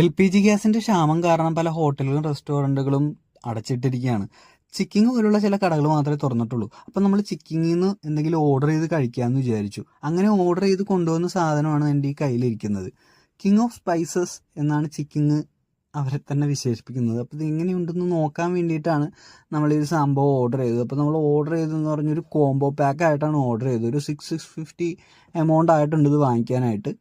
LPG ഗ്യാസിന്റെ ക്ഷാമം കാരണം പല ഹോട്ടലുകളും റെസ്റ്റോറൻറ്റുകളും അടച്ചിട്ടിരിക്കുകയാണ്. ചിക്കിങ് പോലുള്ള ചില കടകൾ മാത്രമേ തുറന്നിട്ടുള്ളൂ. അപ്പം നമ്മൾ ചിക്കിങ്ങിൽ നിന്ന് എന്തെങ്കിലും ഓർഡർ ചെയ്ത് കഴിക്കാമെന്ന് വിചാരിച്ചു. അങ്ങനെ ഓർഡർ ചെയ്ത് കൊണ്ടുവന്ന സാധനമാണ് എൻ്റെ ഈ കയ്യിലിരിക്കുന്നത്. കിങ് ഓഫ് സ്പൈസസ് എന്നാണ് ചിക്കിങ് അവരെ തന്നെ വിശേഷിപ്പിക്കുന്നത്. അപ്പോൾ ഇത് എങ്ങനെയുണ്ടെന്ന് നോക്കാൻ വേണ്ടിയിട്ടാണ് നമ്മൾ ഈ സംഭവം ഓർഡർ ചെയ്തത്. അപ്പോൾ നമ്മൾ ഓർഡർ ചെയ്തതെന്ന് പറഞ്ഞൊരു കോംബോ പാക്ക് ആയിട്ടാണ് ഓർഡർ ചെയ്തത്. ഒരു 650 എമൗണ്ട് ആയിട്ടുണ്ട് ഇത് വാങ്ങിക്കാനായിട്ട്.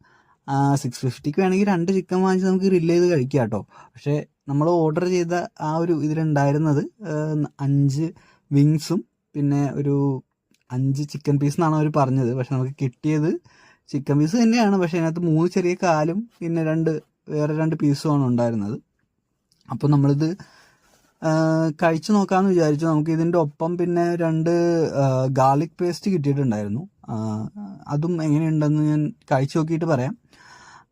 650ക്ക് വേണമെങ്കിൽ 2 ചിക്കൻ വാങ്ങിച്ച് നമുക്ക് ഗ്രില്ല് ചെയ്ത് കഴിക്കാം കേട്ടോ. പക്ഷേ നമ്മൾ ഓർഡർ ചെയ്ത ആ ഒരു ഇതിലുണ്ടായിരുന്നത് 5 വിങ്സും പിന്നെ ഒരു 5 ചിക്കൻ പീസ് എന്നാണ് അവർ പറഞ്ഞത്. പക്ഷെ നമുക്ക് കിട്ടിയത് ചിക്കൻ പീസ് തന്നെയാണ്. പക്ഷേ അതിനകത്ത് 3 ചെറിയ കാലും പിന്നെ വേറെ 2 പീസുമാണ് ഉണ്ടായിരുന്നത്. അപ്പോൾ നമ്മളിത് കഴിച്ചു നോക്കാമെന്ന് വിചാരിച്ചു. നമുക്ക് ഇതിൻ്റെ ഒപ്പം പിന്നെ 2 ഗാർലിക് പേസ്റ്റ് കിട്ടിയിട്ടുണ്ടായിരുന്നു. അതും എങ്ങനെയുണ്ടെന്ന് ഞാൻ കഴിച്ചു നോക്കിയിട്ട് പറയാം.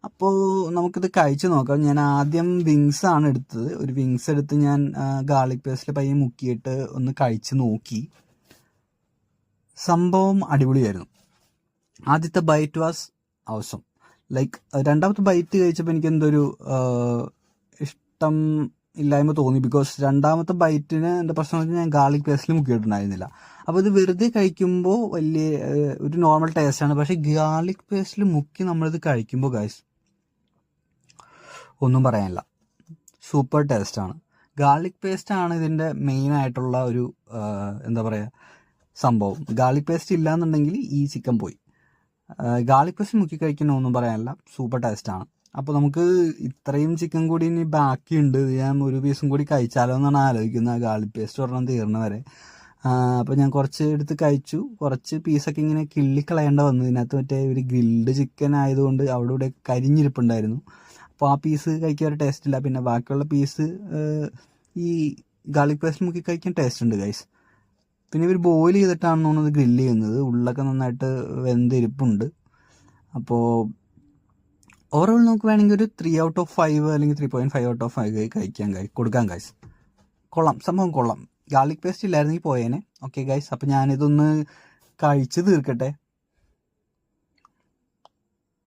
അപ്പോൾ നമുക്കിത് കഴിച്ചു നോക്കാം. ഞാൻ ആദ്യം വിങ്സ് ആണ് എടുത്തത്. ഒരു വിങ്സ് എടുത്ത് ഞാൻ ഗാർലിക് പേസ്റ്റിൽ പയ്യെ മുക്കിയിട്ട് ഒന്ന് കഴിച്ച് നോക്കി. സംഭവം അടിപൊളിയായിരുന്നു. ആദ്യത്തെ ബൈറ്റ് വാസ് അവസം. ലൈക്ക് രണ്ടാമത്തെ ബൈറ്റ് കഴിച്ചപ്പോൾ എനിക്ക് എന്തൊരു ഇഷ്ടം ഇല്ലായ്മ തോന്നി. ബിക്കോസ് രണ്ടാമത്തെ ബൈറ്റിന് എൻ്റെ പ്രശ്നം വെച്ചാൽ ഞാൻ ഗാർലിക് പേസ്റ്റിൽ മുക്കിയിട്ടുണ്ടായിരുന്നില്ല. അപ്പോൾ ഇത് വെറുതെ കഴിക്കുമ്പോൾ വലിയ ഒരു നോർമൽ ടേസ്റ്റാണ്. പക്ഷേ ഗാർലിക് പേസ്റ്റിൽ മുക്കി നമ്മളിത് കഴിക്കുമ്പോൾ ഗൈസ് ഒന്നും പറയാനില്ല, സൂപ്പർ ടേസ്റ്റാണ്. ഗാർലിക് പേസ്റ്റാണ് ഇതിൻ്റെ മെയിനായിട്ടുള്ള ഒരു എന്താ പറയുക സംഭവം. ഗാർലിക് പേസ്റ്റ് ഇല്ലയെന്നുണ്ടെങ്കിൽ ഈ ചിക്കൻ പോയി. ഗാർലിക് പേസ്റ്റ് മുക്കി കഴിക്കുന്ന ഒന്നും പറയാനില്ല, സൂപ്പർ ടേസ്റ്റാണ്. അപ്പോൾ നമുക്ക് ഇത്രയും ചിക്കൻ കൂടി ഇനി ബാക്കിയുണ്ട്. ഞാൻ ഒരു പീസും കൂടി കഴിച്ചാലോ എന്നാണ് ആലോചിക്കുന്നത്, ഗാർലിക് പേസ്റ്റ് ഒരെണ്ണം തീർന്ന വരെ. അപ്പോൾ ഞാൻ കുറച്ച് എടുത്ത് കഴിച്ചു. കുറച്ച് പീസൊക്കെ ഇങ്ങനെ കിള്ളിക്കളയേണ്ട വന്നു. ഇതിനകത്ത് മറ്റേ ഒരു ഗ്രിൽഡ് ചിക്കൻ ആയതുകൊണ്ട് അവിടെ ഇവിടെ കരിഞ്ഞിരിപ്പുണ്ടായിരുന്നു. അപ്പോൾ ആ പീസ് കഴിക്കാൻ ഒരു ടേസ്റ്റ് ഇല്ല. പിന്നെ ബാക്കിയുള്ള പീസ് ഈ ഗാർലിക് പേസ്റ്റ് മുക്കി കഴിക്കാൻ ടേസ്റ്റ് ഉണ്ട് ഗൈസ്. പിന്നെ ഇവർ ബോയിൽ ചെയ്തിട്ടാണെന്ന് തോന്നുന്നത് ഗ്രില്ല് ചെയ്യുന്നത്. ഉള്ളൊക്കെ നന്നായിട്ട് വെന്തിരിപ്പുണ്ട്. അപ്പോൾ ഓവറോൾ നമുക്ക് വേണമെങ്കിൽ ഒരു 3 ഔട്ട് ഓഫ് 5 അല്ലെങ്കിൽ 3.5 ഔട്ട് ഓഫ് 5 കൊടുക്കാം ഗൈസ്. കൊള്ളാം, സംഭവം കൊള്ളാം. ഗാർലിക് പേസ്റ്റ് ഇല്ലായിരുന്നെങ്കിൽ പോയേനെ. ഓക്കെ ഗൈസ്, അപ്പോൾ ഞാനിതൊന്ന് കഴിച്ച് തീർക്കട്ടെ.